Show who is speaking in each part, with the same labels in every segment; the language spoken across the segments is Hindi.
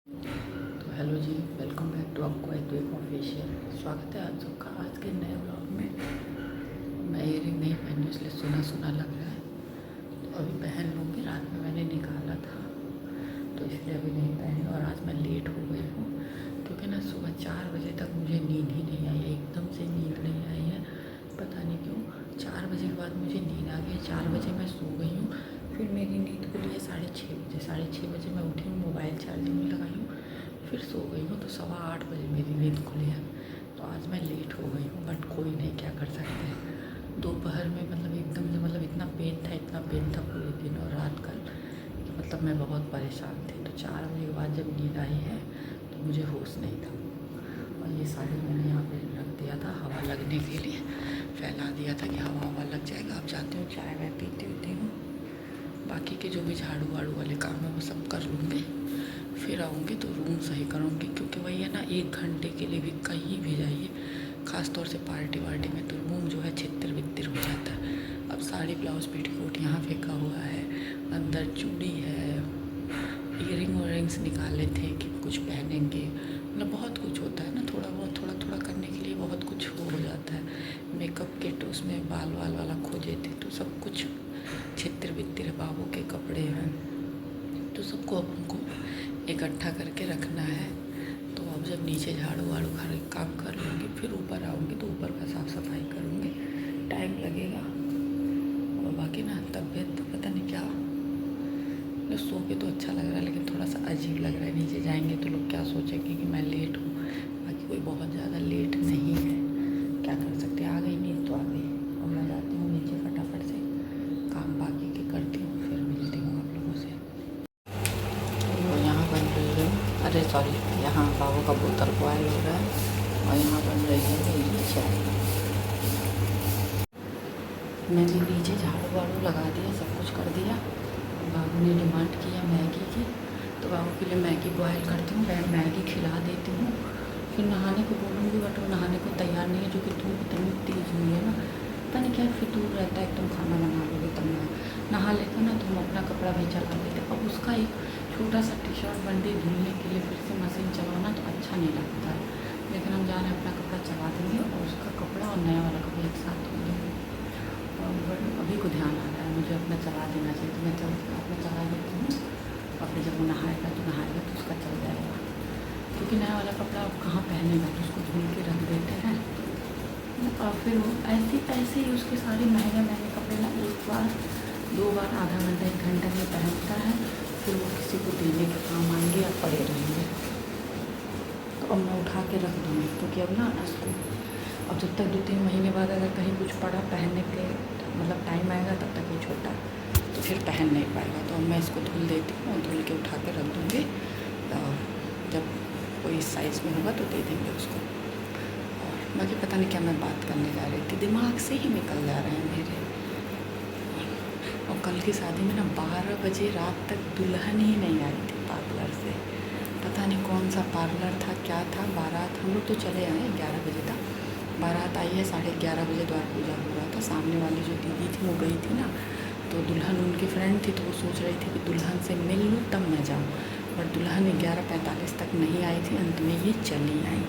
Speaker 1: तो हेलो जी, वेलकम बैक टू आपको एक ऑफिशियल। स्वागत है आप सबका आज के नए ब्लॉग में। मैं इयरिंग नहीं पहनी इसलिए सुना सुना लग रहा है, तो अभी पहन लूँगी। रात में मैंने निकाला था तो इसलिए अभी नहीं पहनी। और आज मैं लेट हो गई हूँ क्योंकि ना सुबह 4 बजे तक मुझे नींद ही नहीं आई है, एकदम से नींद नहीं आई है, पता नहीं क्यों। 4 बजे के बाद मुझे नींद आ गई। 4 बजे मैं सो गई हूँ, फिर मेरी नींद खुली है 6:30 बजे। 6:30 बजे मैं उठी हूँ, मोबाइल चार्जिंग में लगाई हूँ, फिर सो गई हूँ, तो 8:15 बजे मेरी नींद खुली है। तो आज मैं लेट हो गई हूँ, बट कोई नहीं, क्या कर सकते हैं। दोपहर में एकदम से इतना पेन था पूरे दिन और रात कल कि मैं बहुत परेशान थी। तो 4 बजे के बाद जब नींद आई है तो मुझे होश नहीं था। और ये साड़ी मैंने यहाँ पे रख दिया था हवा लगने के लिए, फैला दिया था कि हवा लग जाएगा। अब जाती हूँ, चाय वाय पीती हूँ, बाकी के जो भी झाड़ू वाड़ू वाले काम है वो सब कर लूँगी। फिर आऊँगी तो रूम सही करूँगी, क्योंकि वही है ना, 1 घंटे के लिए भी कहीं भी जाइए, ख़ास तौर से पार्टी वार्टी में, तो रूम जो है छितर बितर हो जाता है। अब साड़ी ब्लाउज पेटीकोट यहाँ फेंका हुआ है, अंदर चूड़ी है, इयरिंग वरिंग्स निकाले थे कि कुछ पहनेंगे, बहुत कुछ होता है ना, थोड़ा बहुत थोड़ा करने के लिए बहुत कुछ हो जाता है। मेकअप किट, उसमें बाल वाला खोजे थे, तो सब कुछ छितर बितर है। बाबू के कपड़े हैं, तो सबको अब हमको इकट्ठा करके रखना है। तो अब जब नीचे झाड़ू वाड़ू काम कर लूँगी, फिर ऊपर आऊँगी तो ऊपर का साफ़ सफाई करूँगी, टाइम लगेगा। और बाकी ना तबीयत तो पता नहीं क्या, सो के तो अच्छा लग रहा है, लेकिन थोड़ा सा अजीब लग रहा है। नीचे जाएंगे तो लोग क्या सोचेंगे कि मैं लेट हूँ, बाकी कोई बहुत ज़्यादा लेट नहीं है, क्या कर सकते हैं। आ गई नींद तो आ गई। और मैं जाती हूँ नीचे फटाफट से, काम बाकी के करती हूँ, फिर मिलती हूँ आप लोगों से। तो यहाँ बन रही है, अरे सॉरी, यहाँ बाबू का बोतल बॉयल हो रहा है और यहाँ बन रही है मेरी चाय। मैंने नीचे झाड़ू वाड़ू लगा दिया, सब कुछ कर दिया। बाबू ने डिमांड किया मैगी की, तो बाबू के लिए मैगी बॉयल करती हूँ, मैं मैगी खिला देती हूँ, फिर नहाने को बोलूँगी, बट वो नहाने को तैयार नहीं है, जो कि धूप इतनी तेज़ हुई है ना, पता नहीं क्या फितूर रहता है एकदम। खाना बना लोगे तब नहा लेते ना, तो हम अपना कपड़ा भी चला लेते। अब उसका एक छोटा सा टी शर्ट बंडी धुलने के लिए फिर से मशीन चलाना तो अच्छा नहीं लगता है, लेकिन हम जाने अपना कपड़ा चला देंगे और उसका कपड़ा और नया वाला कपड़ा एक साथ धो देंगे। और अभी को ध्यान आ रहा है मुझे अपना चला देना चाहिए, तो मैं अपना चला देती हूँ, और फिर जब वो नहाएगा तो उसका चल जाएगा, क्योंकि नया वाला कपड़ा अब कहाँ पहनेगा, तो उसको धुल के रख देते हैं। और फिर वो ऐसे ही उसके सारे महंगे कपड़े ना एक बार 2 बार आधा घंटा 1 घंटा में पहनता है, फिर वो किसी को देने के काम आएंगे या पड़े रहेंगे। तो अब मैं उठा के रख दूँगी, क्योंकि अब ना इसको, अब जब तक 2-3 महीने बाद अगर कहीं कुछ पड़ा पहनने के टाइम आएगा, तब तक ये छोटा तो फिर पहन नहीं पाएगा। तो अब मैं इसको धुल देती हूँ, धुल के उठा के रख दूँगी, जब कोई इस साइज़ में होगा तो दे देंगे उसको। और बाकी पता नहीं क्या मैं बात करने जा रही थी, दिमाग से ही निकल जा रहे हैं मेरे। और कल की शादी में ना 12 बजे रात तक दुल्हन ही नहीं आई थी पार्लर से, पता नहीं कौन सा पार्लर था, क्या था। बारात हम लोग तो चले आए 11 बजे तक, बारात आई है 11:30 बजे, द्वार पूजा हो रहा था। सामने वाली जो दीदी थी वो गई थी ना, तो दुल्हन उनकी फ्रेंड थी, तो वो सोच रही थी कि दुल्हन से मिल लूँ तब मैं जाऊँ, और दुल्हन 11:45 तक नहीं आई थी, अंत में ये चली आई।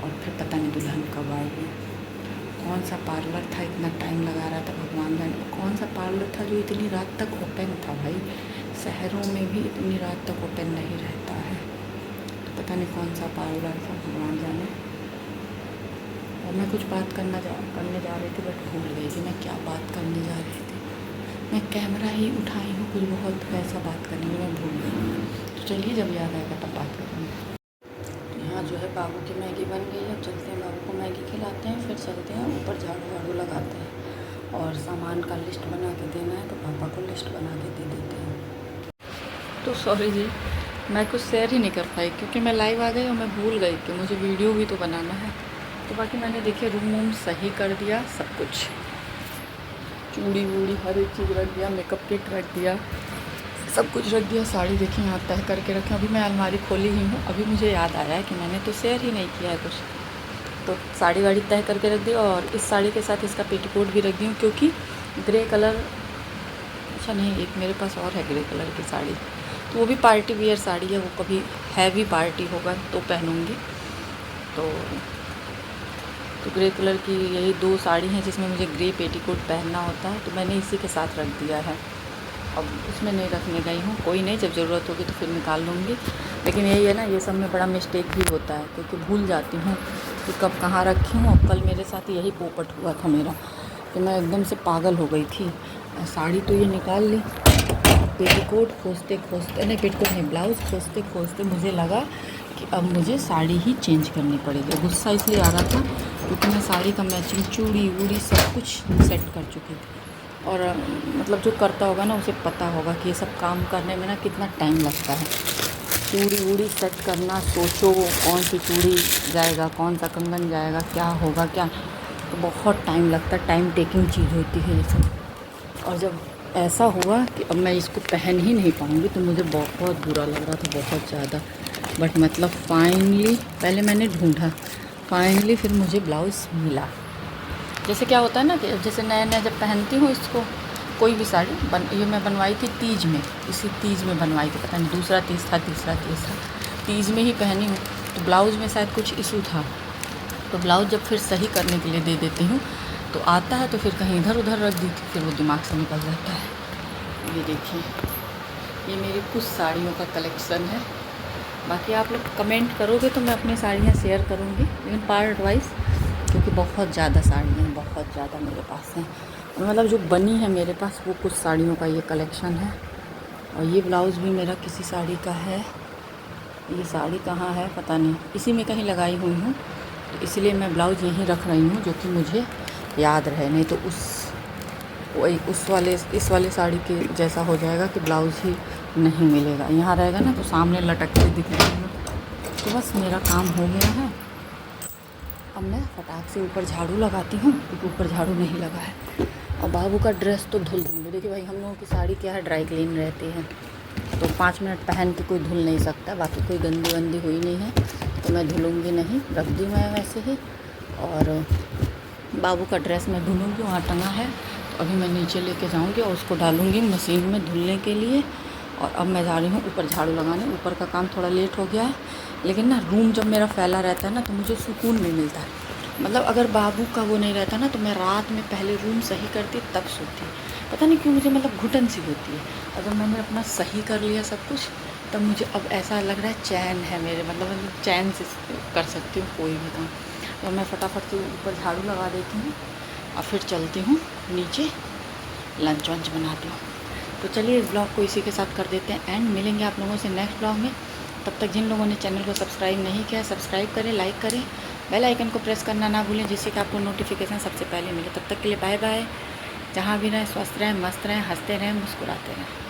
Speaker 1: और फिर पता नहीं दुल्हन कब आई है, कौन सा पार्लर था इतना टाइम लगा रहा था, भगवान जाने कौन सा पार्लर था जो इतनी रात तक ओपन था। भाई शहरों में भी इतनी रात तक ओपन नहीं रहता है, तो पता नहीं कौन सा पार्लर था, भगवान जाने। और मैं कुछ बात करने जा रही थी, बट भूल गई कि मैं क्या बात करने जा रही थी। मैं कैमरा ही उठाई हूँ, कुछ बहुत वैसा बात करने में मैं भूल गई। तो चलिए जब याद आएगा तब बात करेंगे। यहाँ जो है बाबू की मैगी बन गई है, चलते हैं बाबू को मैगी खिलाते हैं, फिर चलते हैं ऊपर झाड़ू वाड़ू लगाते हैं, और सामान का लिस्ट बना के देना है, तो पापा को लिस्ट बना के दे देते हैं। तो सॉरी जी, मैं कुछ शेयर ही नहीं कर पाई, क्योंकि मैं लाइव आ गई और मैं भूल गई कि मुझे वीडियो भी तो बनाना है। तो बाकी मैंने देखिए रूम वूम सही कर दिया, सब कुछ चूड़ी वूड़ी हर एक चीज़ रख दिया, मेकअप किट रख दिया, सब कुछ रख दिया। साड़ी देखिए यहाँ तय करके रखें, अभी मैं अलमारी खोली ही हूँ, अभी मुझे याद आया है कि मैंने तो शेयर ही नहीं किया है कुछ। तो साड़ी वाड़ी तय करके रख दी, और इस साड़ी के साथ इसका पेटीकोट भी रख दी हूँ, क्योंकि ग्रे कलर, अच्छा नहीं, एक मेरे पास और है ग्रे कलर की साड़ी, तो वो भी पार्टी वियर साड़ी है, वो कभी हैवी पार्टी होगा तो पहनूँगी। तो ग्रे कलर की यही 2 साड़ी हैं जिसमें मुझे ग्रे पेटीकोट पहनना होता है, तो मैंने इसी के साथ रख दिया है। अब उसमें नहीं रखने गई हूँ, कोई नहीं, जब ज़रूरत होगी तो फिर निकाल लूँगी। लेकिन यही है ना, ये सब में बड़ा मिस्टेक भी होता है क्योंकि भूल जाती हूँ कि कब कहाँ रखी हूँ। अब कल मेरे साथ यही पोपट हुआ था मेरा, कि मैं एकदम से पागल हो गई थी। साड़ी तो ये निकाल ली, पेटीकोट खोजते खोजते, नहीं पेटीकोट नहीं, ब्लाउज़ खोजते खोजते मुझे लगा कि अब मुझे साड़ी ही चेंज करनी पड़ेगी। गुस्सा इसलिए आ रहा था क्योंकि मैं साड़ी का मैचिंग चूड़ी वूड़ी सब कुछ सेट कर चुकी थी। और मतलब जो करता होगा ना उसे पता होगा कि ये सब काम करने में ना कितना टाइम लगता है। चूड़ी वूड़ी सेट करना, सोचो कौन सी चूड़ी जाएगा, कौन सा कंगन जाएगा, क्या होगा क्या, तो बहुत टाइम लगता है, टाइम टेकिंग चीज़ होती है ये सब। और जब ऐसा हुआ कि अब मैं इसको पहन ही नहीं पाऊँगी तो मुझे बहुत बुरा लग रहा था, बहुत ज़्यादा। बट मतलब फाइनली पहले मैंने ढूंढा, फाइनली फिर मुझे ब्लाउज़ मिला। जैसे क्या होता है ना कि जैसे नया नया जब पहनती हूँ इसको, कोई भी साड़ी ये मैं बनवाई थी तीज में, इसी तीज में बनवाई थी, पता नहीं दूसरा तीज था तीसरा तीज था, तीज में ही पहनी हूँ। तो ब्लाउज़ में शायद कुछ इशू था, तो ब्लाउज़ जब फिर सही करने के लिए दे देती हूँ तो आता है, तो फिर कहीं इधर उधर रख दी थी, फिर वो दिमाग से निकल जाता है। ये देखिए, ये मेरी कुछ साड़ियों का कलेक्शन है। बाकी आप लोग कमेंट करोगे तो मैं अपनी साड़ियाँ शेयर करूँगी, लेकिन पार्ट वाइज, क्योंकि बहुत ज़्यादा साड़ियाँ हैं, बहुत ज़्यादा मेरे पास हैं। मतलब जो बनी है मेरे पास वो कुछ साड़ियों का ये कलेक्शन है। और ये ब्लाउज़ भी मेरा किसी साड़ी का है। ये साड़ी कहाँ है पता नहीं, इसी में कहीं लगाई हुई हूँ, तो इसलिए मैं ब्लाउज़ यहीं रख रही हूँ जो कि मुझे याद रहे, नहीं तो इस वाले साड़ी के जैसा हो जाएगा कि ब्लाउज़ ही नहीं मिलेगा। यहाँ रहेगा ना तो सामने लटकते दिख जाएगा। तो बस मेरा काम हो गया है। अब मैं फटाक से ऊपर झाड़ू लगाती हूँ, क्योंकि ऊपर झाड़ू नहीं लगा है। और बाबू का ड्रेस तो धुल दूँगी। देखिए भाई, हम लोगों की साड़ी क्या है, ड्राई क्लीन रहती है, तो 5 मिनट पहन के कोई धुल नहीं सकता। बाकी कोई गंदी वंदी हुई नहीं है तो मैं धुलूँगी नहीं, रख दी मैं वैसे ही। और बाबू का ड्रेस मैं धुलूँगी, वहाँ टंगा है, तो अभी मैं नीचे लेके जाऊँगी और उसको डालूँगी मशीन में धुलने के लिए। और अब मैं जा रही हूँ ऊपर झाड़ू लगाने। ऊपर का काम थोड़ा लेट हो गया है, लेकिन ना रूम जब मेरा फैला रहता है ना तो मुझे सुकून नहीं मिलता है। मतलब अगर बाबू का वो नहीं रहता ना तो मैं रात में पहले रूम सही करती तब सोती। पता नहीं क्यों मुझे मतलब घुटन सी होती है। अगर मैंने अपना सही कर लिया सब कुछ, तब मुझे अब ऐसा लग रहा है चैन है मेरे, मतलब चैन से कर सकती हूँ कोई भी काम। तो मैं फटाफट से ऊपर झाड़ू लगा देती हूँ और फिर चलती हूँ नीचे, लंच वंच बनाती हूँ। तो चलिए इस ब्लॉग को इसी के साथ कर देते हैं एंड। मिलेंगे आप लोगों से नेक्स्ट ब्लॉग में। तब तक जिन लोगों ने चैनल को सब्सक्राइब नहीं किया, सब्सक्राइब करें, लाइक करें, बेल आइकन को प्रेस करना ना भूलें, जिससे कि आपको नोटिफिकेशन सबसे पहले मिले। तब तक के लिए बाय बाय। जहाँ भी रहें स्वस्थ रहें, मस्त रहें, हंसते रहें, मुस्कुराते रहें।